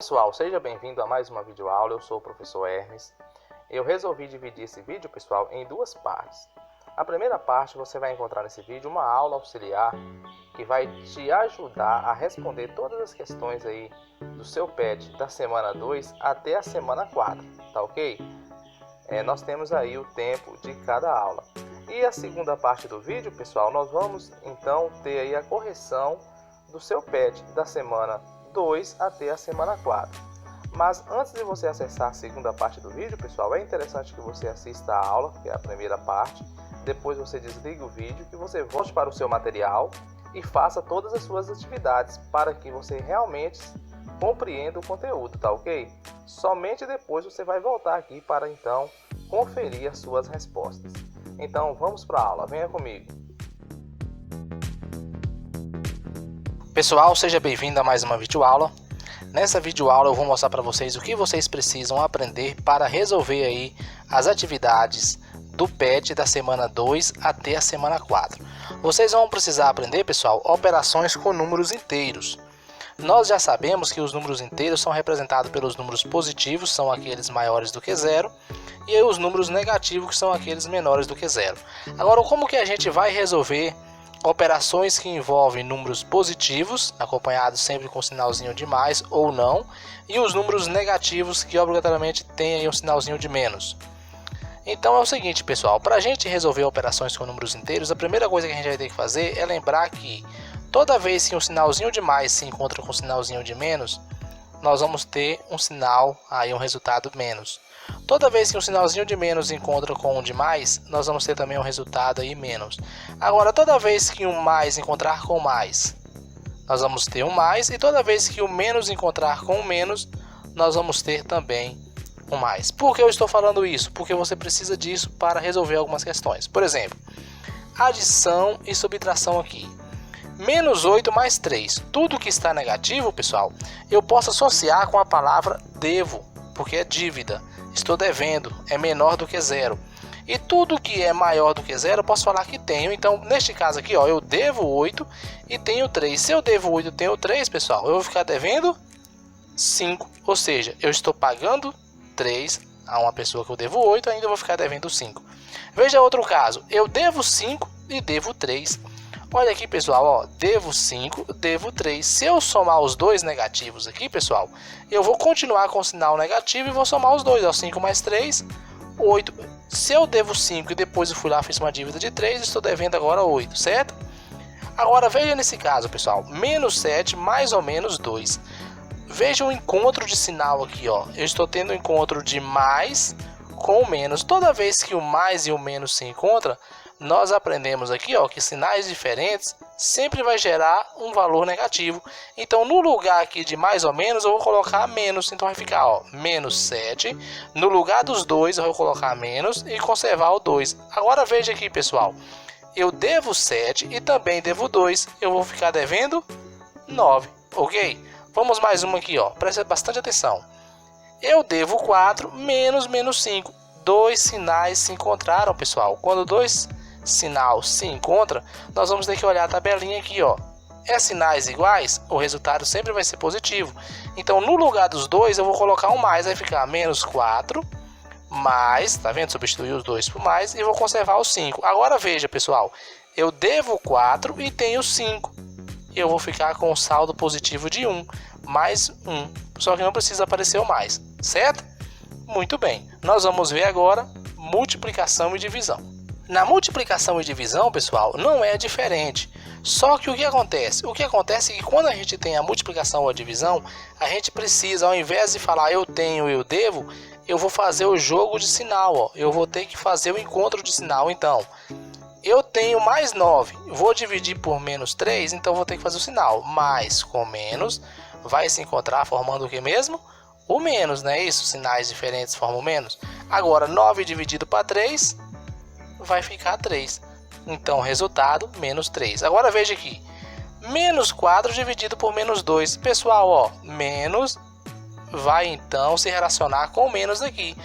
Pessoal, seja bem-vindo a mais uma videoaula. Eu sou o professor Hermes. Eu resolvi dividir esse vídeo, pessoal, em duas partes. A primeira parte você vai encontrar nesse vídeo uma aula auxiliar que vai te ajudar a responder todas as questões aí do seu PET da semana 2 até a semana 4, tá ok? Nós temos aí o tempo de cada aula. E a segunda parte do vídeo, pessoal, nós vamos então ter aí a correção do seu PET da semana 2 até a semana 4. Mas antes de você acessar a segunda parte do vídeo, pessoal, é interessante que você assista a aula, que é a primeira parte. Depois você desligue o vídeo, que você volte para o seu material e faça todas as suas atividades para que você realmente compreenda o conteúdo, tá ok? Somente depois você vai voltar aqui para então conferir as suas respostas. Então vamos para a aula, venha comigo. Pessoal, seja bem-vindo a mais uma videoaula. Nessa videoaula eu vou mostrar para vocês o que vocês precisam aprender para resolver aí as atividades do PET da semana 2 até a semana 4. Vocês vão precisar aprender, pessoal, operações com números inteiros. Nós já sabemos que os números inteiros são representados pelos números positivos, são aqueles maiores do que zero, e os números negativos, que são aqueles menores do que zero. Agora, como que a gente vai resolver operações que envolvem números positivos, acompanhados sempre com um sinalzinho de mais ou não, e os números negativos, que obrigatoriamente têm aí um sinalzinho de menos? Então é o seguinte, pessoal, para a gente resolver operações com números inteiros, a primeira coisa que a gente vai ter que fazer é lembrar que toda vez que um sinalzinho de mais se encontra com um sinalzinho de menos, nós vamos ter um sinal, aí um resultado menos. Toda vez que um sinalzinho de menos encontra com um de mais, nós vamos ter também um resultado aí menos. Agora, toda vez que um mais encontrar com mais, nós vamos ter um mais. E toda vez que o menos encontrar com o menos, nós vamos ter também um mais. Por que eu estou falando isso? Porque você precisa disso para resolver algumas questões. Por exemplo, adição e subtração aqui. Menos 8 mais 3. Tudo que está negativo, pessoal, eu posso associar com a palavra devo, porque é dívida. Estou devendo, é menor do que zero. E tudo que é maior do que zero, eu posso falar que tenho. Então, neste caso aqui, ó, eu devo 8 e tenho 3. Se eu devo 8 e tenho 3, pessoal, eu vou ficar devendo 5. Ou seja, eu estou pagando 3 a uma pessoa que eu devo 8, ainda vou ficar devendo 5. Veja outro caso. Eu devo 5 e devo 3. Olha aqui, pessoal, ó, devo 5, devo 3. Se eu somar os dois negativos aqui, pessoal, eu vou continuar com o sinal negativo e vou somar os dois, ó, 5 mais 3, 8. Se eu devo 5 e depois eu fui lá e fiz uma dívida de 3, estou devendo agora 8, certo? Agora, veja nesse caso, pessoal, menos 7 mais ou menos 2. Veja o encontro de sinal aqui, ó. Eu estou tendo o encontro de mais com o menos. Toda vez que o mais e o menos se encontram, nós aprendemos aqui, ó, que sinais diferentes sempre vai gerar um valor negativo. Então, no lugar aqui de mais ou menos, eu vou colocar menos. Então, vai ficar, ó, menos 7. No lugar dos 2, eu vou colocar menos e conservar o 2. Agora, veja aqui, pessoal. Eu devo 7 e também devo 2. Eu vou ficar devendo 9, ok? Vamos mais uma aqui, ó. Presta bastante atenção. Eu devo 4 menos 5. Dois sinais se encontraram, pessoal. Quando dois sinal se encontra, nós vamos ter que olhar a tabelinha aqui, ó. É sinais iguais, o resultado sempre vai ser positivo. Então, no lugar dos dois, eu vou colocar um mais, vai ficar menos 4, mais, tá vendo? Substituir os dois por mais e vou conservar o 5. Agora veja, pessoal, eu devo 4 e tenho 5. Eu vou ficar com um saldo positivo de 1, mais 1. Só que não precisa aparecer o mais, certo? Muito bem, nós vamos ver agora multiplicação e divisão. Na multiplicação e divisão, pessoal, não é diferente. Só que o que acontece? O que acontece é que quando a gente tem a multiplicação ou a divisão, a gente precisa, ao invés de falar eu tenho, eu devo, eu vou fazer o jogo de sinal, ó. Eu vou ter que fazer o encontro de sinal. Então, eu tenho mais 9, vou dividir por menos 3, então vou ter que fazer o sinal. Mais com menos vai se encontrar formando o que mesmo? O menos, não é isso? Sinais diferentes formam menos. Agora, 9 dividido para 3 vai ficar 3. Então, resultado, menos 3. Agora, veja aqui. Menos 4 dividido por menos 2. Pessoal, ó, menos vai, então, se relacionar com menos aqui.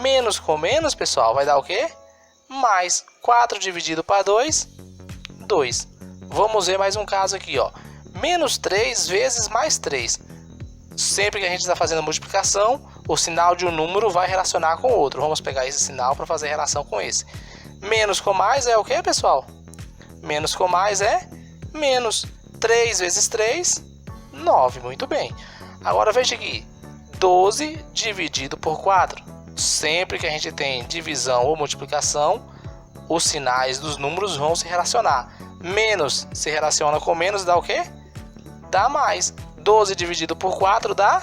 Menos com menos, pessoal, vai dar o quê? Mais. 4 dividido para 2, 2. Vamos ver mais um caso aqui, ó. Menos 3 vezes mais 3. Sempre que a gente está fazendo multiplicação, o sinal de um número vai relacionar com o outro. Vamos pegar esse sinal para fazer relação com esse. Menos com mais é o que, pessoal? Menos com mais é menos. 3 vezes 3, 9. Muito bem. Agora veja aqui. 12 dividido por 4. Sempre que a gente tem divisão ou multiplicação, os sinais dos números vão se relacionar. Menos se relaciona com menos, dá o quê? Dá mais. 12 dividido por 4 dá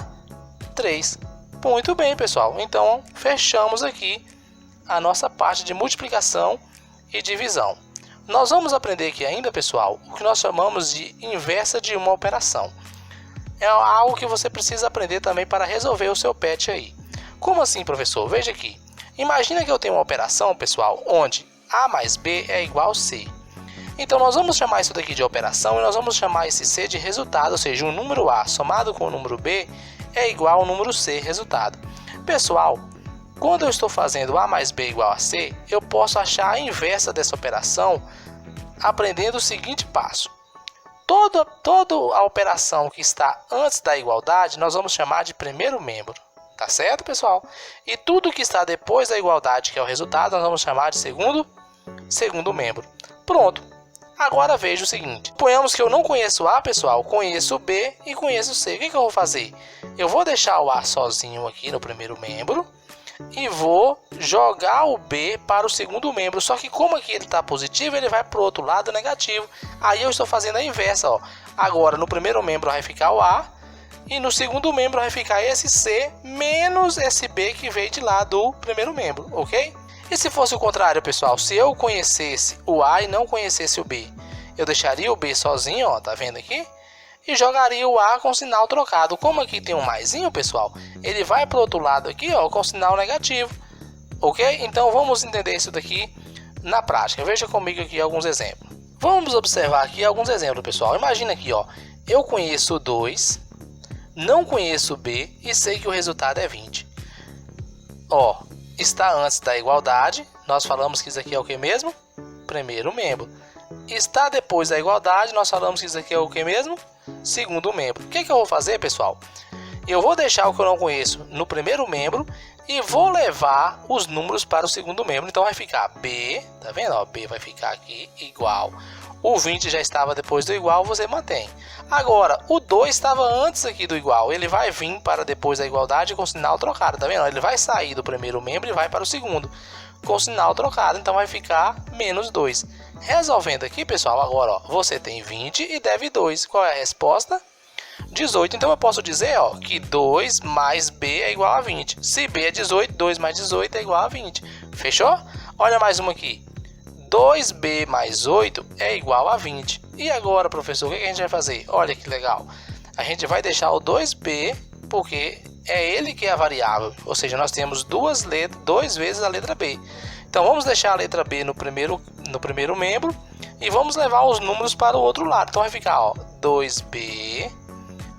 3. Muito bem, pessoal. Então, fechamos aqui a nossa parte de multiplicação e divisão. Nós vamos aprender aqui ainda, pessoal, o que nós chamamos de inversa de uma operação. É algo que você precisa aprender também para resolver o seu PET aí. Como assim, professor? Veja aqui. Imagina que eu tenho uma operação, pessoal, onde A mais B é igual a C. Então, nós vamos chamar isso daqui de operação e nós vamos chamar esse C de resultado, ou seja, o número A somado com o número B é igual ao número C, resultado. Pessoal, quando eu estou fazendo A mais B igual a C, eu posso achar a inversa dessa operação aprendendo o seguinte passo. Toda a operação que está antes da igualdade, nós vamos chamar de primeiro membro. Tá certo, pessoal? E tudo que está depois da igualdade, que é o resultado, nós vamos chamar de segundo membro. Pronto. Agora veja o seguinte. Suponhamos que eu não conheço A, pessoal. Conheço B e conheço C. O que eu vou fazer? Eu vou deixar o A sozinho aqui no primeiro membro e vou jogar o B para o segundo membro. Só que como aqui ele está positivo, ele vai para o outro lado negativo. Aí eu estou fazendo a inversa. Ó. Agora no primeiro membro vai ficar o A e no segundo membro vai ficar esse C menos esse B que veio de lá do primeiro membro, ok? E se fosse o contrário, pessoal? Se eu conhecesse o A e não conhecesse o B, eu deixaria o B sozinho, ó, tá vendo aqui? E jogaria o A com sinal trocado. Como aqui tem um maisinho, pessoal, ele vai para o outro lado aqui, ó, com sinal negativo, ok? Então vamos entender isso daqui na prática. Veja comigo aqui alguns exemplos. Vamos observar aqui alguns exemplos, pessoal. Imagina aqui, ó, eu conheço 2, não conheço B e sei que o resultado é 20. Ó, está antes da igualdade, nós falamos que isso aqui é o que mesmo? Primeiro membro. Está depois da igualdade, nós falamos que isso aqui é o que mesmo? Segundo membro. O que eu vou fazer, pessoal? Eu vou deixar o que eu não conheço no primeiro membro e vou levar os números para o segundo membro. Então vai ficar B, tá vendo? Ó, B vai ficar aqui igual. O 20 já estava depois do igual, você mantém. Agora, o 2 estava antes aqui do igual. Ele vai vir para depois da igualdade com sinal trocado, tá vendo? Ele vai sair do primeiro membro e vai para o segundo com sinal trocado. Então vai ficar menos 2. Resolvendo aqui, pessoal, agora ó, você tem 20 e deve 2. Qual é a resposta? 18. Então eu posso dizer ó, que 2 mais B é igual a 20. Se B é 18, 2 mais 18 é igual a 20. Fechou? Olha mais uma aqui. 2B mais 8 é igual a 20. E agora, professor, o que a gente vai fazer? Olha que legal. A gente vai deixar o 2B, porque é ele que é a variável. Ou seja, nós temos duas vezes a letra B. Então, vamos deixar a letra B no primeiro membro e vamos levar os números para o outro lado. Então, vai ficar, ó, 2B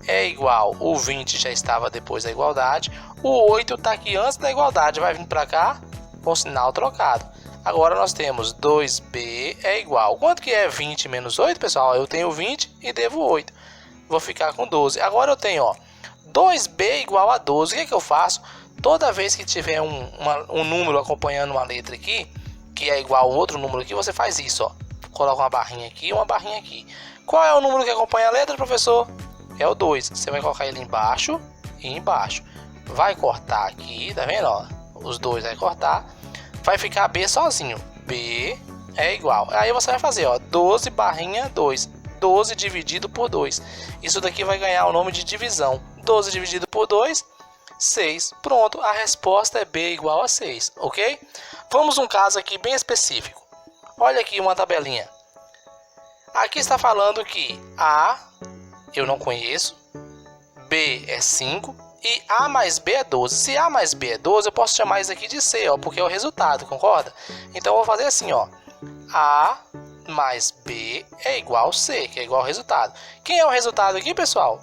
é igual, o 20 já estava depois da igualdade, o 8 está aqui antes da igualdade, vai vir para cá com sinal trocado. Agora nós temos 2B é igual. Quanto que é 20 menos 8, pessoal? Eu tenho 20 e devo 8. Vou ficar com 12. Agora eu tenho, ó, 2B igual a 12. O que eu faço? Toda vez que tiver um número acompanhando uma letra aqui, que é igual a outro número aqui, você faz isso, ó. Coloca uma barrinha aqui e uma barrinha aqui. Qual é o número que acompanha a letra, professor? É o 2. Você vai colocar ele embaixo e embaixo. Vai cortar aqui, tá vendo? Ó? Os dois vai cortar. Vai ficar B sozinho. B é igual. Aí você vai fazer, ó, 12 barrinha 2. 12 dividido por 2. Isso daqui vai ganhar o nome de divisão. 12 dividido por 2, 6. Pronto, a resposta é B igual a 6, ok? Vamos um caso aqui bem específico. Olha aqui uma tabelinha. Aqui está falando que A eu não conheço, B é 5 e A mais B é 12. Se A mais B é 12, eu posso chamar isso aqui de C, ó, porque é o resultado, concorda? Então eu vou fazer assim, ó. A mais B é igual a C, que é igual ao resultado. Quem é o resultado aqui, pessoal?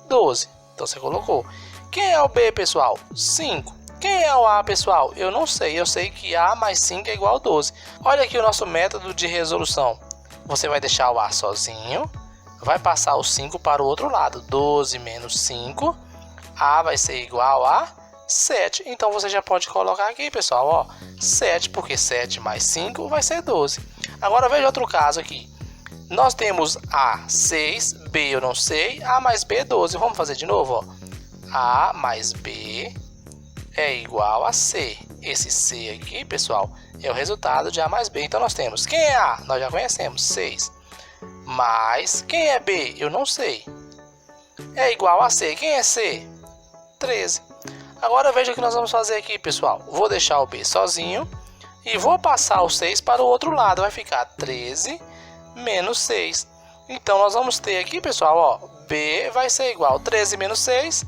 12. Então você colocou. Quem é o B, pessoal? 5. Quem é o A, pessoal? Eu não sei. Eu sei que A mais 5 é igual a 12. Olha aqui o nosso método de resolução. Você vai deixar o A sozinho. Vai passar o 5 para o outro lado. 12 menos 5 A vai ser igual a 7. Então você já pode colocar aqui, pessoal, ó, 7, porque 7 mais 5 vai ser 12. Agora veja outro caso aqui. Nós temos A, 6, B eu não sei, A mais B, 12. Vamos fazer de novo, ó. A mais B é igual a C. Esse C aqui, pessoal, é o resultado de A mais B. Então nós temos, quem é A? Nós já conhecemos, 6. Mais, quem é B? Eu não sei. É igual a C. Quem é C? 13. Agora veja o que nós vamos fazer aqui, pessoal. Vou deixar o B sozinho e vou passar o 6 para o outro lado. Vai ficar 13 menos 6. Então nós vamos ter aqui, pessoal, ó, B vai ser igual a 13 menos 6,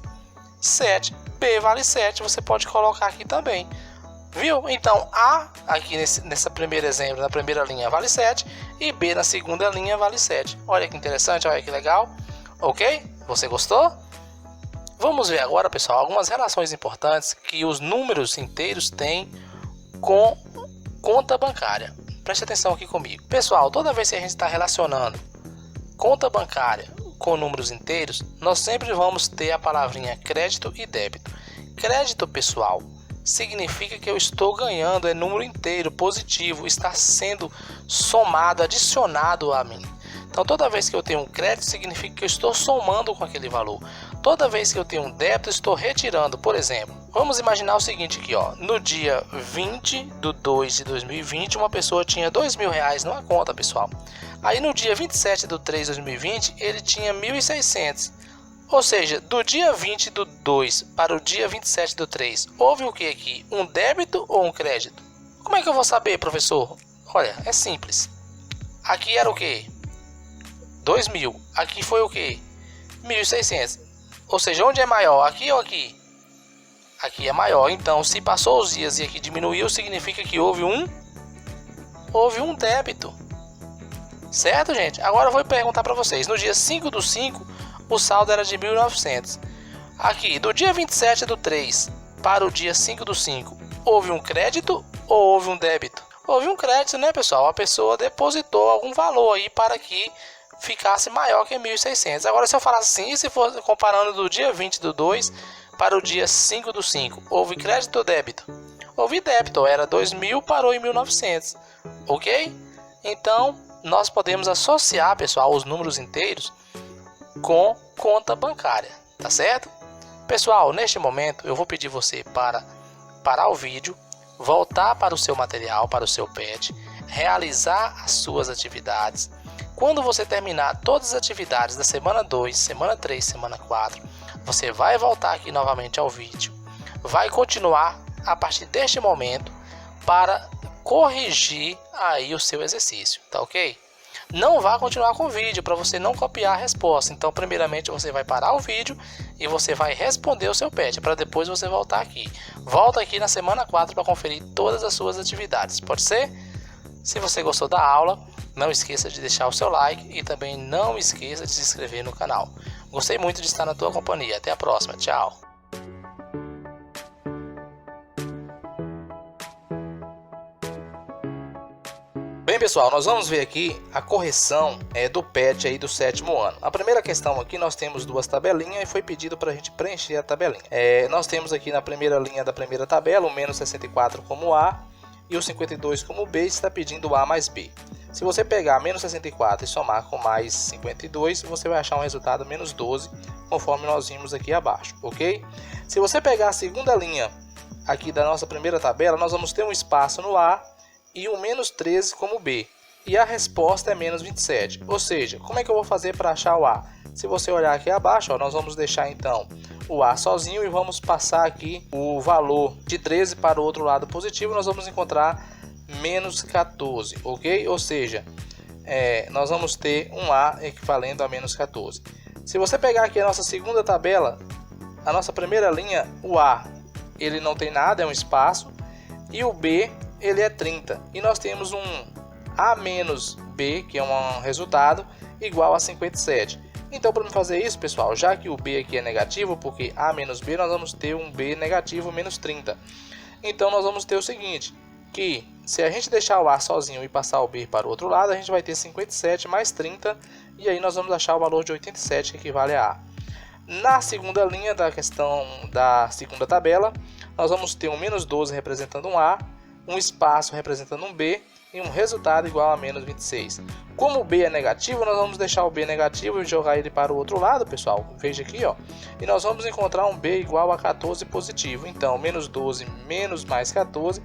7. B vale 7. Você pode colocar aqui também. Viu? Então A aqui nessa primeiro exemplo, na primeira linha vale 7 e B na segunda linha vale 7. Olha que interessante, olha que legal. Ok? Você gostou? Vamos ver agora, pessoal, algumas relações importantes que os números inteiros têm com conta bancária. Preste atenção aqui comigo. Pessoal, toda vez que a gente está relacionando conta bancária com números inteiros, nós sempre vamos ter a palavrinha crédito e débito. Crédito, pessoal, significa que eu estou ganhando, é número inteiro, positivo, está sendo somado, adicionado a mim. Então toda vez que eu tenho um crédito, significa que eu estou somando com aquele valor. Toda vez que eu tenho um débito, eu estou retirando. Por exemplo, vamos imaginar o seguinte aqui, ó. No dia 20/2/2020, uma pessoa tinha R$2.000 numa conta, pessoal. Aí no dia 27/3/2020, ele tinha 1.600. Ou seja, do dia 20/2 para o dia 27/3, houve o que aqui? Um débito ou um crédito? Como é que eu vou saber, professor? Olha, é simples. Aqui era o que? 2.000. Aqui foi o que? 1.600. Ou seja, onde é maior? Aqui ou aqui? Aqui é maior. Então, se passou os dias e aqui diminuiu, significa que houve um débito. Certo, gente? Agora eu vou perguntar para vocês. No dia 5/5, o saldo era de 1.900. Aqui, do dia 27/3 para o dia 5/5, houve um crédito ou houve um débito? Houve um crédito, né, pessoal? A pessoa depositou algum valor aí para que ficasse maior que 1.600. Agora, se eu falasse assim, se for comparando do dia 20/2 para o dia 5/5, houve crédito ou débito? Houve débito, era 2.000, parou em 1.900, ok? Então, nós podemos associar, pessoal, os números inteiros com conta bancária, tá certo? Pessoal, neste momento, eu vou pedir você para parar o vídeo, voltar para o seu material, para o seu PET, realizar as suas atividades. Quando você terminar todas as atividades da semana 2, semana 3, semana 4, você vai voltar aqui novamente ao vídeo, vai continuar a partir deste momento para corrigir aí o seu exercício, tá ok? Não vá continuar com o vídeo para você não copiar a resposta. Então, primeiramente, você vai parar o vídeo e você vai responder o seu PET, para depois você voltar aqui. Volta aqui na semana 4 para conferir todas as suas atividades, pode ser? Se você gostou da aula, não esqueça de deixar o seu like e também não esqueça de se inscrever no canal. Gostei muito de estar na tua companhia. Até a próxima. Tchau. Bem, pessoal, nós vamos ver aqui a correção do PET aí do 7º ano. A primeira questão aqui, nós temos duas tabelinhas e foi pedido para a gente preencher a tabelinha. Nós temos aqui na primeira linha da primeira tabela o menos 64 como A e o 52 como B, está pedindo A mais B. Se você pegar menos 64 e somar com mais 52, você vai achar um resultado menos 12, conforme nós vimos aqui abaixo, ok? Se você pegar a segunda linha aqui da nossa primeira tabela, nós vamos ter um espaço no A e um menos 13 como B. E a resposta é menos 27. Ou seja, como é que eu vou fazer para achar o A? Se você olhar aqui abaixo, ó, nós vamos deixar então o A sozinho e vamos passar aqui o valor de 13 para o outro lado positivo. Nós vamos encontrar menos 14, ok? Ou seja, nós vamos ter um A equivalendo a menos 14. Se você pegar aqui a nossa segunda tabela, a nossa primeira linha, o A, ele não tem nada, é um espaço, e o B, ele é 30. E nós temos um A menos B, que é um resultado, igual a 57. Então, para fazer isso, pessoal, já que o B aqui é negativo, porque A menos B, nós vamos ter um B negativo menos 30. Então, nós vamos ter o seguinte, que se a gente deixar o A sozinho e passar o B para o outro lado, a gente vai ter 57 mais 30, e aí nós vamos achar o valor de 87, que equivale a A. Na segunda linha da questão da segunda tabela, nós vamos ter um menos 12 representando um A, um espaço representando um B e um resultado igual a menos 26. Como o B é negativo, nós vamos deixar o B negativo e jogar ele para o outro lado, pessoal. Veja aqui, ó. E nós vamos encontrar um B igual a 14 positivo. Então, menos 12 menos mais 14,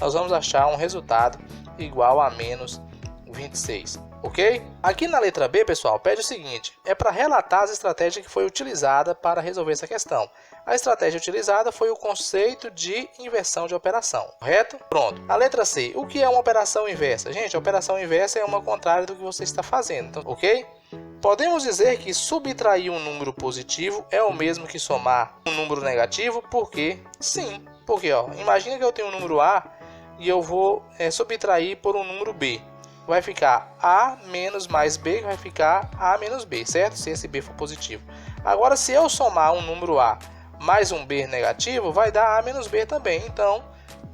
nós vamos achar um resultado igual a menos 26. Ok? Aqui na letra B, pessoal, pede o seguinte, é para relatar as estratégias que foi utilizada para resolver essa questão. A estratégia utilizada foi o conceito de inversão de operação, correto? Pronto. A letra C, o que é uma operação inversa? Gente, a operação inversa é uma contrária do que você está fazendo, então, ok? Podemos dizer que subtrair um número positivo é o mesmo que somar um número negativo, por quê? Sim, porque ó, imagina que eu tenho um número A e eu vou subtrair por um número B. Vai ficar A menos mais B, vai ficar A menos B, certo? Se esse B for positivo. Agora, se eu somar um número A mais um B negativo, vai dar A menos B também. Então,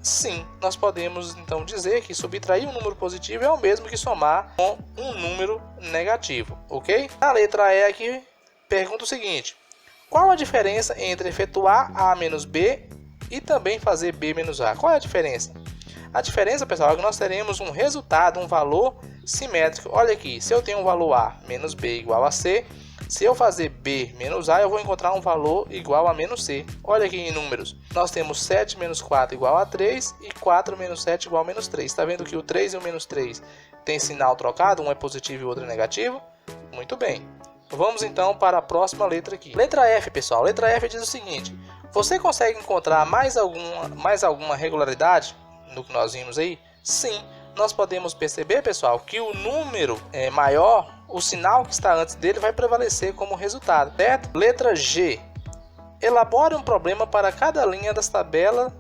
sim, nós podemos então dizer que subtrair um número positivo é o mesmo que somar com um número negativo, ok? Na letra E aqui, pergunta o seguinte. Qual a diferença entre efetuar A menos B e também fazer B menos A? Qual é a diferença? A diferença, pessoal, é que nós teremos um resultado, um valor simétrico. Olha aqui, se eu tenho um valor A menos B igual a C, se eu fazer B menos A, eu vou encontrar um valor igual a menos C. Olha aqui em números. Nós temos 7 menos 4 igual a 3 e 4 menos 7 igual a menos 3. Está vendo que o 3 e o menos 3 tem sinal trocado, um é positivo e o outro é negativo? Muito bem. Vamos então para a próxima letra aqui. Letra F, pessoal. Letra F diz o seguinte. Você consegue encontrar mais alguma regularidade no que nós vimos aí? Sim, nós podemos perceber, pessoal, que o número é maior, o sinal que está antes dele vai prevalecer como resultado, certo? Letra G. Elabore um problema para cada linha das tabelas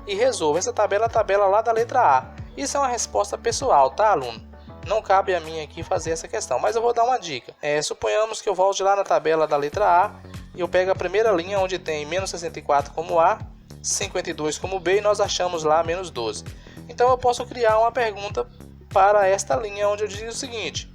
e resolva. Essa tabela é a tabela lá da letra A. Isso é uma resposta pessoal, tá, aluno? Não cabe a mim aqui fazer essa questão, mas eu vou dar uma dica. Suponhamos que eu volte lá na tabela da letra A e eu pego a primeira linha onde tem menos 64 como A, 52 como B e nós achamos lá menos 12. Então eu posso criar uma pergunta para esta linha onde eu digo o seguinte.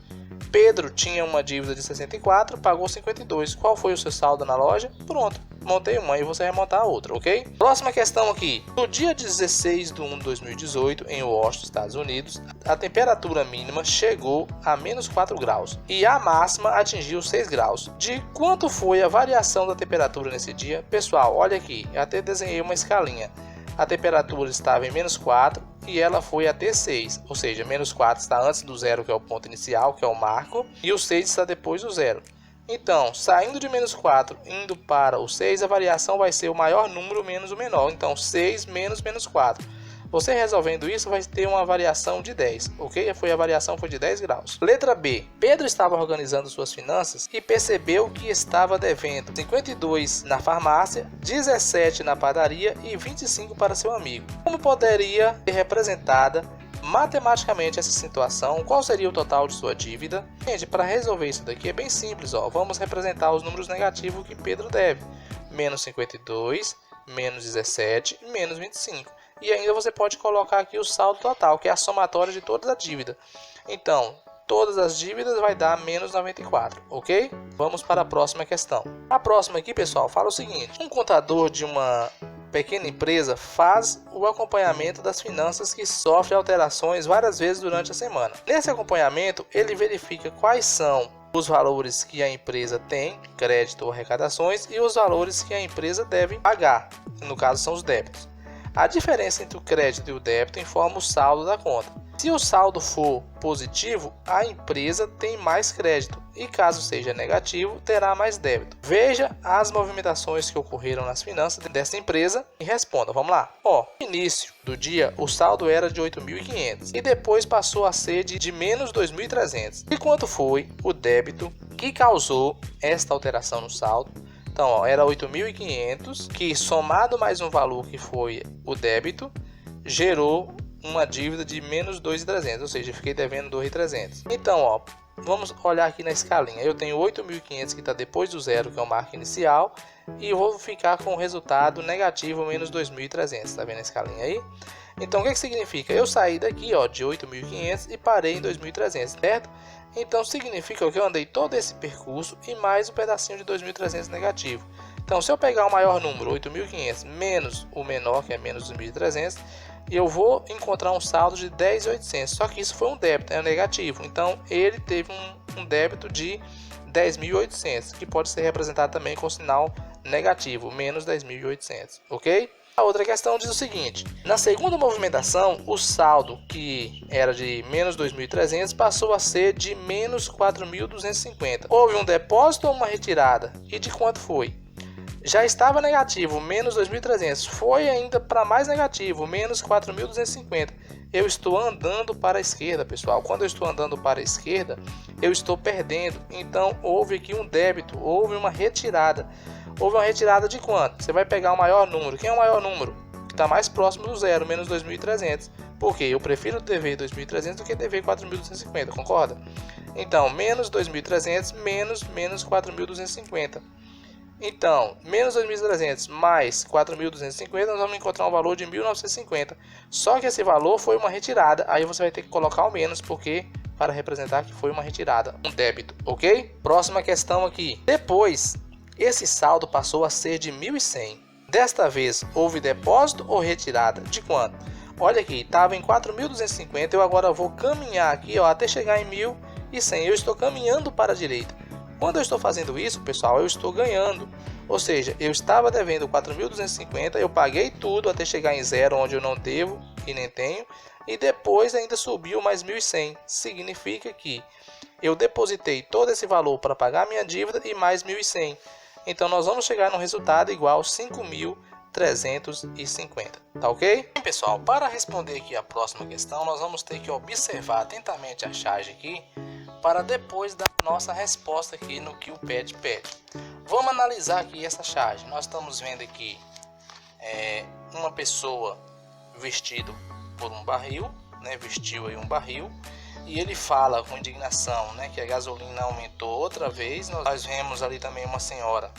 Pedro tinha uma dívida de 64, pagou 52. Qual foi o seu saldo na loja? Pronto, montei uma e você vai montar a outra, ok? Próxima questão aqui. No dia 16 de 1 de 2018, em Washington, Estados Unidos, a temperatura mínima chegou a menos 4 graus e a máxima atingiu 6 graus. De quanto foi a variação da temperatura nesse dia? Pessoal, olha aqui, eu até desenhei uma escalinha. A temperatura estava em menos 4 e ela foi até 6, ou seja, menos 4 está antes do zero, que é o ponto inicial, que é o marco, e o 6 está depois do zero. Então, saindo de menos 4, indo para o 6, a variação vai ser o maior número menos o menor. Então, 6 menos menos 4. Você resolvendo isso vai ter uma variação de 10, ok? A variação foi de 10 graus. Letra B. Pedro estava organizando suas finanças e percebeu que estava devendo 52 na farmácia, 17 na padaria e 25 para seu amigo. Como poderia ser representada matematicamente essa situação? Qual seria o total de sua dívida? Gente, para resolver isso daqui é bem simples, ó. Vamos representar os números negativos que Pedro deve. Menos 52, menos 17 e menos 25. E ainda você pode colocar aqui o saldo total, que é a somatória de toda a dívida. Então, todas as dívidas vai dar menos 94, ok? Vamos para a próxima questão. A próxima aqui, pessoal, fala o seguinte. Um contador de uma pequena empresa faz o acompanhamento das finanças que sofrem alterações várias vezes durante a semana. Nesse acompanhamento, ele verifica quais são os valores que a empresa tem, crédito ou arrecadações, e os valores que a empresa deve pagar, no caso são os débitos. A diferença entre o crédito e o débito informa o saldo da conta. Se o saldo for positivo, a empresa tem mais crédito e caso seja negativo, terá mais débito. Veja as movimentações que ocorreram nas finanças dessa empresa e responda. Vamos lá. No início do dia, o saldo era de 8.500 e depois passou a ser de menos 2.300. E quanto foi o débito que causou esta alteração no saldo? Então, era 8.500, que somado mais um valor que foi o débito, gerou uma dívida de menos 2.300, ou seja, fiquei devendo 2.300. Então, vamos olhar aqui na escalinha. Eu tenho 8.500 que está depois do zero, que é o marco inicial, e eu vou ficar com o resultado negativo, menos 2.300. Está vendo a escalinha aí? Então, o que significa? Eu saí daqui de 8.500 e parei em 2.300, certo? Então significa que eu andei todo esse percurso e mais um pedacinho de 2.300 negativo. Então se eu pegar o maior número, 8.500, menos o menor, que é menos 2.300, eu vou encontrar um saldo de 10.800. Só que isso foi um débito, é um negativo. Então ele teve um débito de 10.800, que pode ser representado também com sinal negativo, menos 10.800, ok? A outra questão diz o seguinte: na segunda movimentação, o saldo, que era de menos 2.300, passou a ser de menos 4.250. Houve um depósito ou uma retirada? E de quanto foi? Já estava negativo, menos 2.300, foi ainda para mais negativo, menos 4.250. Eu estou andando para a esquerda, pessoal. Quando eu estou andando para a esquerda, eu estou perdendo. Então houve aqui um débito, houve uma retirada. Houve uma retirada de quanto? Você vai pegar o maior número. Quem é o maior número? Que está mais próximo do zero, menos 2.300. Por quê? Eu prefiro dever 2.300 do que dever 4.250, concorda? Então, menos 2.300 menos 4.250. Então, menos 2.300 mais 4.250, nós vamos encontrar um valor de 1.950. Só que esse valor foi uma retirada. Aí você vai ter que colocar o menos, porque para representar que foi uma retirada, um débito, ok? Próxima questão aqui. Depois, esse saldo passou a ser de 1.100. Desta vez, houve depósito ou retirada? De quanto? Olha aqui, estava em 4.250, eu agora vou caminhar aqui, ó, até chegar em 1.100. Eu estou caminhando para a direita. Quando eu estou fazendo isso, pessoal, eu estou ganhando. Ou seja, eu estava devendo 4.250, eu paguei tudo até chegar em zero, onde eu não devo e nem tenho. E depois ainda subiu mais 1.100. Significa que eu depositei todo esse valor para pagar minha dívida e mais 1.100. Então nós vamos chegar no resultado igual a 5.350, tá ok? Bem, pessoal, para responder aqui a próxima questão, nós vamos ter que observar atentamente a charge aqui, para depois dar nossa resposta aqui no que o PET pede. Vamos analisar aqui essa charge. Nós estamos vendo aqui uma pessoa vestido por um barril, né? Vestiu aí um barril, e ele fala com indignação, né, que a gasolina aumentou outra vez. Nós vemos ali também uma senhora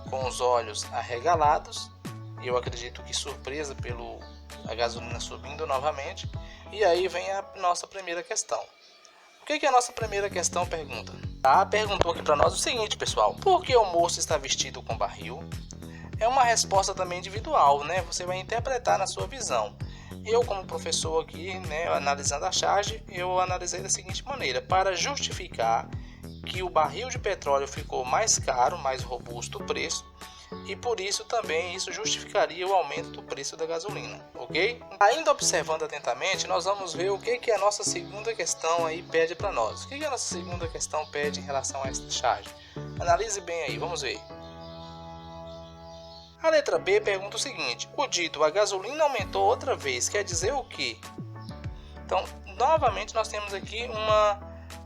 com os olhos arregalados, e eu acredito que surpresa pelo a gasolina subindo novamente. E aí vem a nossa primeira questão. O que a nossa primeira questão pergunta? Perguntou aqui para nós o seguinte, pessoal: por que o moço está vestido com barril? É uma resposta também individual, né? Você vai interpretar na sua visão. Eu, como professor aqui, né, analisando a charge, eu analisei da seguinte maneira: para justificar que o barril de petróleo ficou mais caro, mais robusto o preço, e por isso também isso justificaria o aumento do preço da gasolina, ok? Ainda observando atentamente, nós vamos ver o que a nossa segunda questão aí pede para nós. O que a nossa segunda questão pede em relação a esta charge? Analise bem aí, vamos ver. A letra B pergunta o seguinte: o dito "a gasolina aumentou outra vez" quer dizer o quê? Então, novamente nós temos aqui uma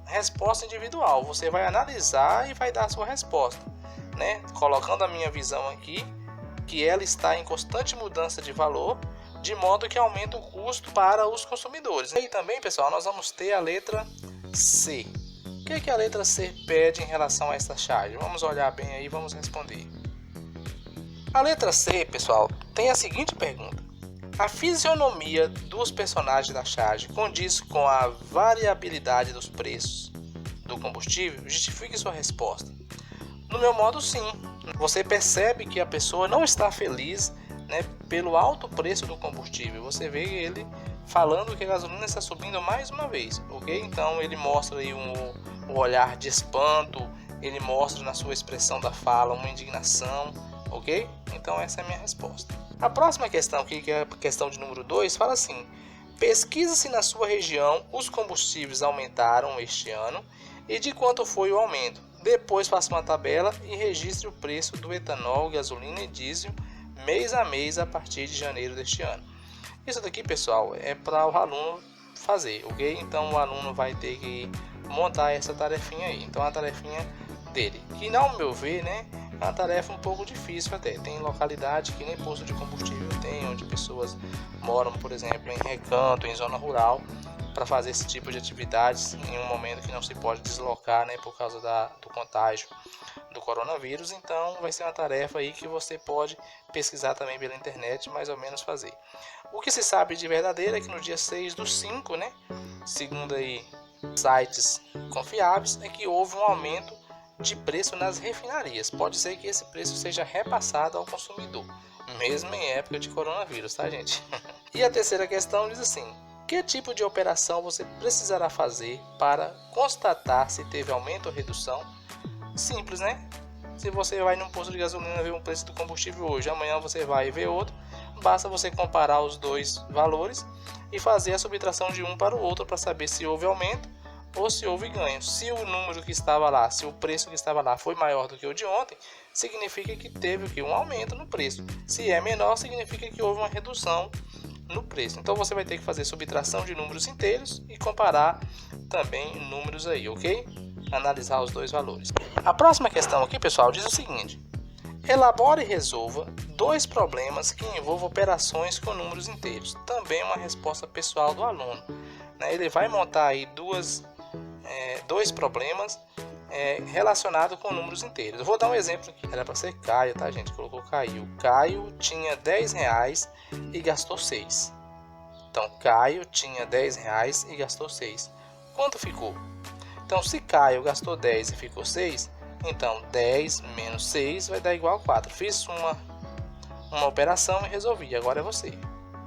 resposta individual. Você vai analisar e vai dar a sua resposta, né? Colocando a minha visão aqui, que ela está em constante mudança de valor, de modo que aumenta o custo para os consumidores. E também, pessoal, nós vamos ter a letra C. O que a letra C pede em relação a essa charge? Vamos olhar bem aí e vamos responder. A letra C, pessoal, tem a seguinte pergunta: a fisionomia dos personagens da charge condiz com a variabilidade dos preços do combustível? Justifique sua resposta. No meu modo, sim. Você percebe que a pessoa não está feliz, né, pelo alto preço do combustível. Você vê ele falando que a gasolina está subindo mais uma vez, ok? Então ele mostra aí um olhar de espanto, ele mostra na sua expressão da fala uma indignação, ok? Então essa é a minha resposta. A próxima questão aqui, que é a questão de número 2, fala assim: pesquisa se na sua região os combustíveis aumentaram este ano e de quanto foi o aumento. Depois faça uma tabela e registre o preço do etanol, gasolina e diesel mês a mês a partir de janeiro deste ano. Isso daqui, pessoal, é para o aluno fazer, ok? Então o aluno vai ter que montar essa tarefinha aí. Então a tarefinha dele, que ao meu ver, né, é uma tarefa um pouco difícil até. Tem localidade que nem posto de combustível tem, onde pessoas moram, por exemplo, em recanto, em zona rural, para fazer esse tipo de atividades em um momento que não se pode deslocar, né, por causa do contágio do coronavírus. Então vai ser uma tarefa aí que você pode pesquisar também pela internet, mais ou menos fazer. O que se sabe de verdadeiro é que no dia 6/5, né, segundo aí sites confiáveis é que houve um aumento de preço nas refinarias. Pode ser que esse preço seja repassado ao consumidor, mesmo em época de coronavírus, tá, gente? E a terceira questão diz assim: que tipo de operação você precisará fazer para constatar se teve aumento ou redução? Simples, né? Se você vai num posto de gasolina ver um preço do combustível hoje, amanhã você vai ver outro, basta você comparar os dois valores e fazer a subtração de um para o outro para saber se houve aumento ou se houve ganho. Se o número que estava lá, se o preço que estava lá foi maior do que o de ontem, significa que teve um aumento no preço. Se é menor, significa que houve uma redução no preço. Então você vai ter que fazer subtração de números inteiros e comparar também números aí, ok? Analisar os dois valores. A próxima questão aqui, pessoal, diz o seguinte: elabore e resolva dois problemas que envolvam operações com números inteiros. Também uma resposta pessoal do aluno, né? Ele vai montar aí dois problemas relacionados com números inteiros. Eu vou dar um exemplo aqui. Era para ser Caio, tá, gente? Colocou Caio. Caio tinha R$10 e gastou 6. Então, Caio tinha R$10 e gastou 6. Quanto ficou? Então, se Caio gastou 10 e ficou 6, então 10 menos 6 vai dar igual a 4. Fiz uma operação e resolvi. Agora é você.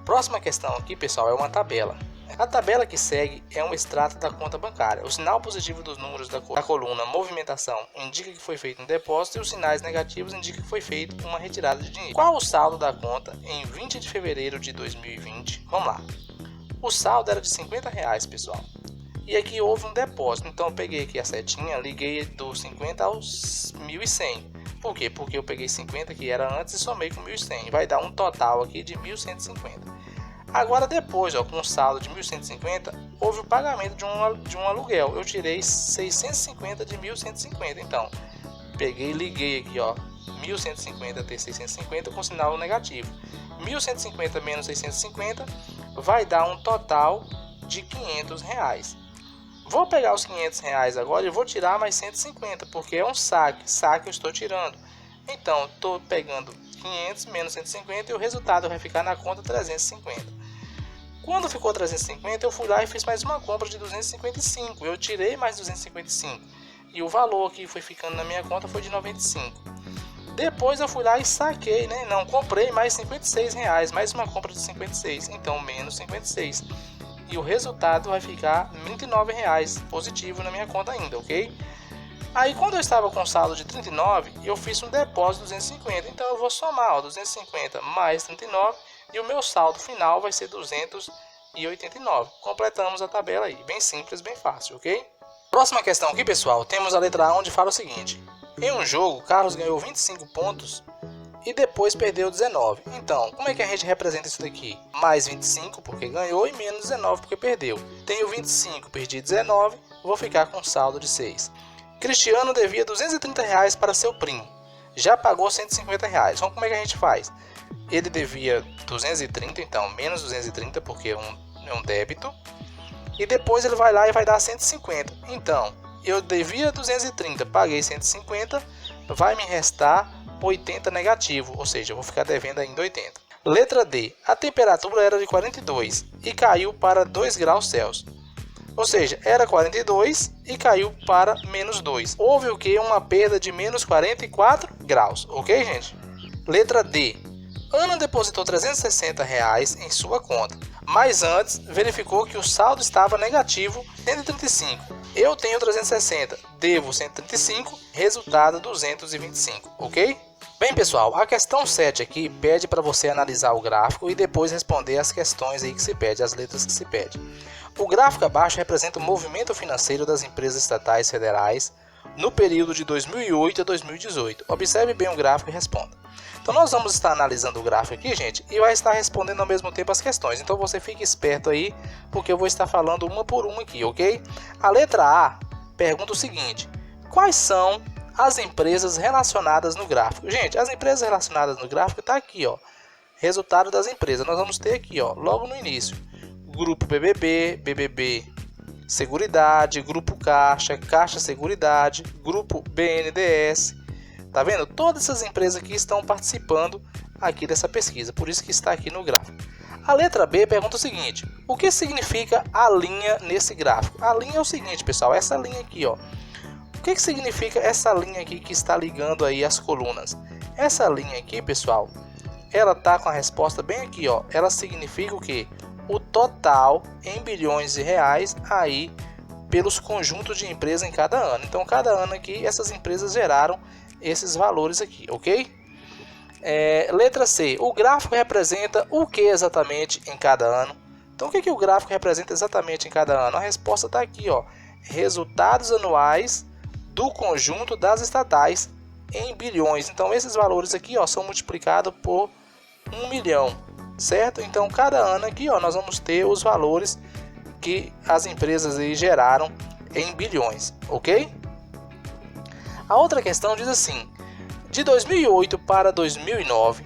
Próxima questão aqui, pessoal, é uma tabela. A tabela que segue é um extrato da conta bancária. O sinal positivo dos números da coluna movimentação indica que foi feito um depósito e os sinais negativos indicam que foi feita uma retirada de dinheiro. Qual o saldo da conta em 20 de fevereiro de 2020? Vamos lá. O saldo era de R$50, pessoal. E aqui houve um depósito. Então eu peguei aqui a setinha, liguei do 50 aos 1.100. Por quê? Porque eu peguei 50 que era antes e somei com 1.100. Vai dar um total aqui de 1.150. Agora depois, ó, com um saldo de 1.150, houve o pagamento de um aluguel. Eu tirei 650 de 1.150. Então, peguei e liguei aqui, ó, 1.150 ter 650 com sinal negativo. 1.150 menos 650 vai dar um total de R$500. Vou pegar os R$500 agora e vou tirar mais 150, porque é um saque eu estou tirando. Então, estou pegando 500 menos 150 e o resultado vai ficar na conta 350. Quando ficou 350, eu fui lá e fiz mais uma compra de 255. Eu tirei mais 255 e o valor que foi ficando na minha conta foi de 95. Depois eu fui lá e saquei, né? Não, comprei mais R$56, mais uma compra de 56, então menos 56. E o resultado vai ficar R$29 positivo na minha conta ainda, ok? Aí quando eu estava com saldo de 39, eu fiz um depósito de 250. Então eu vou somar, ó, 250 mais 39 e o meu saldo final vai ser 289. Completamos a tabela aí, bem simples, bem fácil, ok? Próxima questão aqui, pessoal, temos a letra A, onde fala o seguinte: em um jogo, Carlos ganhou 25 pontos e depois perdeu 19. Então, como é que a gente representa isso daqui? Mais 25 porque ganhou e menos 19 porque perdeu. Tenho 25, perdi 19, vou ficar com saldo de 6. Cristiano devia R$230 para seu primo. Já pagou R$150. Então, como é que a gente faz? Ele devia 230, então menos 230 porque é um débito. E depois ele vai lá e vai dar 150. Então, eu devia 230, paguei 150, vai me restar 80 negativo, ou seja, eu vou ficar devendo ainda 80. Letra D. A temperatura era de 42 e caiu para 2 graus Celsius. Ou seja, era 42 e caiu para menos 2. Houve o que? Uma perda de menos 44 graus. Ok, gente? Letra D. Ana depositou R$360 em sua conta, mas antes verificou que o saldo estava negativo 135. Eu tenho 360, devo 135, resultado 225, ok? Bem, pessoal, a questão 7 aqui pede para você analisar o gráfico e depois responder as questões aí que se pede, as letras que se pede. O gráfico abaixo representa o movimento financeiro das empresas estatais federais no período de 2008 a 2018. Observe bem o gráfico e responda. Então nós vamos estar analisando o gráfico aqui, gente, e vai estar respondendo ao mesmo tempo as questões. Então você fique esperto aí, porque eu vou estar falando uma por uma aqui, ok? A letra A pergunta o seguinte: quais são as empresas relacionadas no gráfico? Gente, as empresas relacionadas no gráfico está aqui, ó. Resultado das empresas. Nós vamos ter aqui, ó, logo no início, Grupo BBB, BBB Seguridade, Grupo Caixa, Caixa Seguridade, Grupo BNDES. Tá vendo? Todas essas empresas aqui estão participando aqui dessa pesquisa, por isso que está aqui no gráfico. A letra B pergunta o seguinte: o que significa a linha nesse gráfico? A linha é o seguinte, pessoal, essa linha aqui, ó. O que significa essa linha aqui que está ligando aí as colunas? Essa linha aqui, pessoal, ela tá com a resposta bem aqui, ó. Ela significa o quê? O total em bilhões de reais aí pelos conjuntos de empresas em cada ano. Então, cada ano aqui, essas empresas geraram esses valores aqui, ok? Letra C. O gráfico representa o que exatamente em cada ano? Então, o que o gráfico representa exatamente em cada ano? A resposta está aqui, ó. Resultados anuais do conjunto das estatais em bilhões. Então, esses valores aqui, ó, são multiplicados por 1 milhão, certo? Então, cada ano aqui, ó, nós vamos ter os valores que as empresas aí geraram em bilhões, ok? A outra questão diz assim: de 2008 para 2009,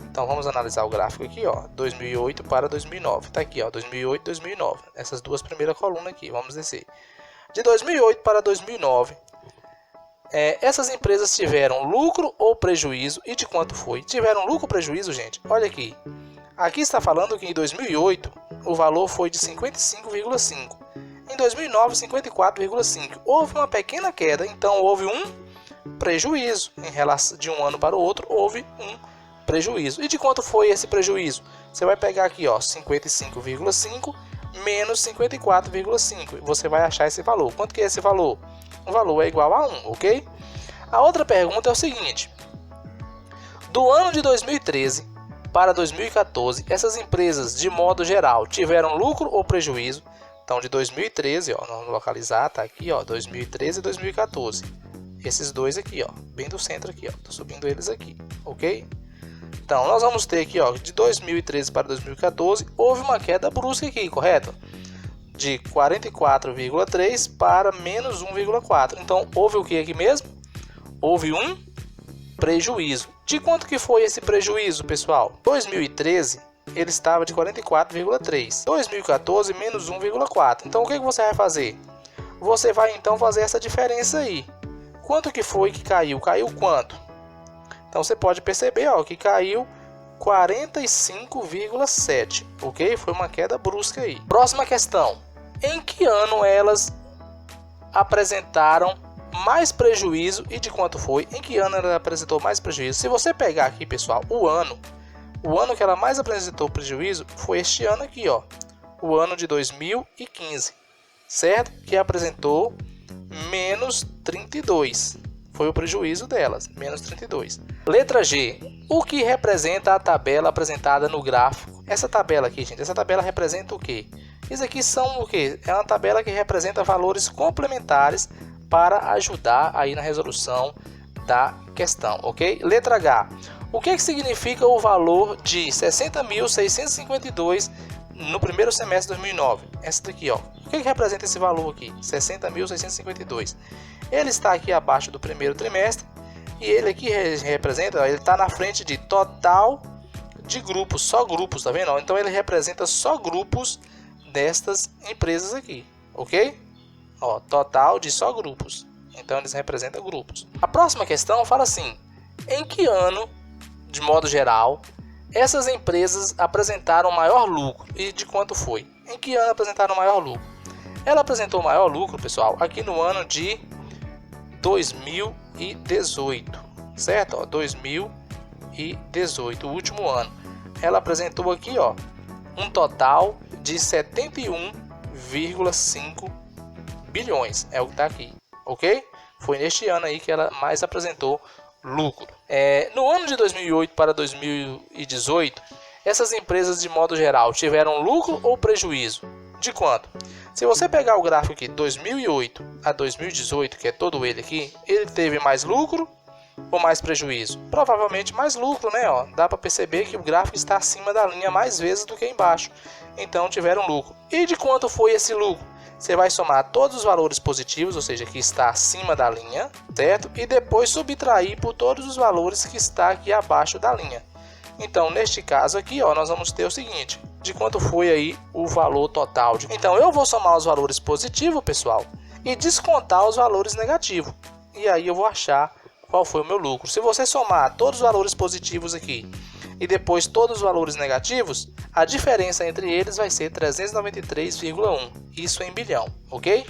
então vamos analisar o gráfico aqui, ó, 2008 para 2009, tá aqui, ó, 2008 e 2009, essas duas primeiras colunas aqui, vamos descer. De 2008 para 2009, essas empresas tiveram lucro ou prejuízo e de quanto foi? Tiveram lucro ou prejuízo, gente? Olha aqui. Aqui está falando que em 2008 o valor foi de 55,5. Em 2009, 54,5. Houve uma pequena queda, então houve um prejuízo. Em relação de um ano para o outro, houve um prejuízo. E de quanto foi esse prejuízo? Você vai pegar aqui, ó, 55,5 menos 54,5. Você vai achar esse valor. Quanto que é esse valor? O valor é igual a 1, ok? A outra pergunta é o seguinte: do ano de 2013 para 2014, essas empresas, de modo geral, tiveram lucro ou prejuízo? Então, de 2013, ó, vamos localizar, tá aqui, ó, 2013 e 2014. Esses dois aqui, ó, bem do centro aqui, ó, tô subindo eles aqui, ok? Então, nós vamos ter aqui, ó, de 2013 para 2014, houve uma queda brusca aqui, correto? De 44,3 para menos 1,4. Então, houve o que aqui mesmo? Houve um prejuízo. De quanto que foi esse prejuízo, pessoal? 2013, ele estava de 44,3. 2014, menos 1,4. Então, o que você vai fazer? Você vai, então, fazer essa diferença aí. Quanto que foi que caiu? Caiu quanto? Então, você pode perceber, ó, que caiu 45,7, ok? Foi uma queda brusca aí. Próxima questão: em que ano elas apresentaram mais prejuízo e de quanto foi? Em que ano ela apresentou mais prejuízo? Se você pegar aqui, pessoal, o ano que ela mais apresentou prejuízo foi este ano aqui, ó, o ano de 2015, certo? Que apresentou menos 32. Foi o prejuízo delas, menos 32. Letra G. O que representa a tabela apresentada no gráfico? Essa tabela aqui, gente, essa tabela representa o quê? Isso aqui são o quê? É uma tabela que representa valores complementares para ajudar aí na resolução da questão, ok? Letra H. O que significa o valor de 60.652 no primeiro semestre de 2009? Essa daqui, ó. O que representa esse valor aqui? 60.652. Ele está aqui abaixo do primeiro trimestre e ele aqui representa, ele está na frente de total de grupos, só grupos, tá vendo? Então ele representa só grupos destas empresas aqui, ok? Ó, total de só grupos. Então eles representam grupos. A próxima questão fala assim: em que ano, de modo geral, essas empresas apresentaram maior lucro e de quanto foi? Em que ano apresentaram maior lucro? Ela apresentou maior lucro, pessoal, aqui no ano de 2018, certo? Ó, 2018, o último ano. Ela apresentou aqui, ó, um total de 71,5 bilhões, é o que está aqui, ok? Foi neste ano aí que ela mais apresentou lucro. No ano de 2008 para 2018, essas empresas, de modo geral, tiveram lucro ou prejuízo? De quanto? Se você pegar o gráfico aqui, 2008 a 2018, que é todo ele aqui, ele teve mais lucro ou mais prejuízo? Provavelmente mais lucro, né? Ó, dá para perceber que o gráfico está acima da linha mais vezes do que embaixo. Então tiveram lucro. E de quanto foi esse lucro? Você vai somar todos os valores positivos, ou seja, que está acima da linha, certo? E depois subtrair por todos os valores que está aqui abaixo da linha. Então, neste caso aqui, ó, nós vamos ter o seguinte: de quanto foi aí o valor total. Então, eu vou somar os valores positivos, pessoal, e descontar os valores negativos. E aí eu vou achar qual foi o meu lucro. Se você somar todos os valores positivos aqui e depois todos os valores negativos, a diferença entre eles vai ser 393,1. Isso em bilhão, ok?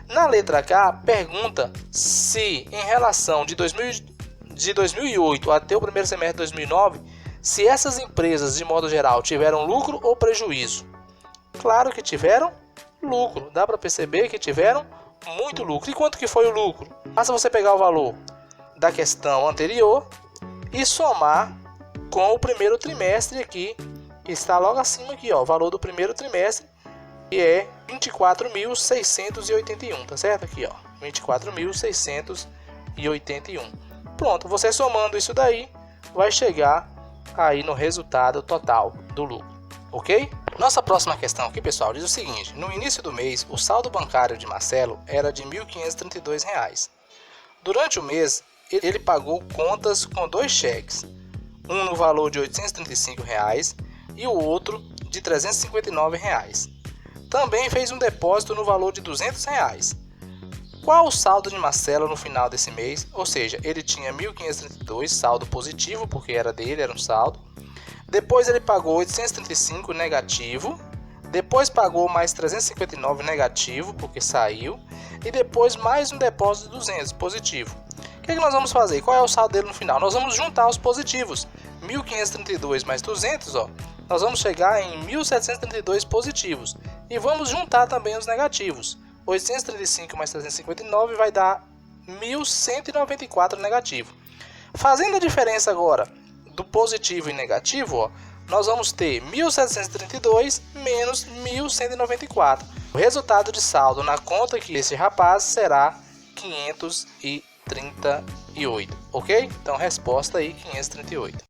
Na letra K, pergunta se em relação de 2008 até o primeiro semestre de 2009, se essas empresas, de modo geral, tiveram lucro ou prejuízo. Claro que tiveram lucro, dá para perceber que tiveram muito lucro. E quanto que foi o lucro? Basta você pegar o valor da questão anterior e somar com o primeiro trimestre aqui, que está logo acima aqui, ó, o valor do primeiro trimestre, que é 24.681, tá certo? Aqui, ó, 24.681. Pronto, você somando isso daí, vai chegar aí no resultado total do lucro, ok? Nossa próxima questão aqui, pessoal, diz o seguinte: no início do mês, o saldo bancário de Marcelo era de R$ 1.532. Durante o mês, ele pagou contas com 2 cheques, um no valor de R$ 835 e o outro de R$ 359. Também fez um depósito no valor de R$ 200. Qual o saldo de Marcelo no final desse mês? Ou seja, ele tinha 1.532, saldo positivo, porque era dele, era um saldo. Depois ele pagou 835 negativo. Depois pagou mais 359 negativo, porque saiu. E depois mais um depósito de 200 positivo. O que nós vamos fazer? Qual é o saldo dele no final? Nós vamos juntar os positivos. 1.532 mais 200, ó, nós vamos chegar em 1.732 positivos. E vamos juntar também os negativos. 835 mais 359 vai dar 1.194 negativo. Fazendo a diferença agora do positivo e negativo, ó, nós vamos ter 1.732 menos 1.194. O resultado de saldo na conta que esse rapaz será 538, ok? Então resposta aí 538.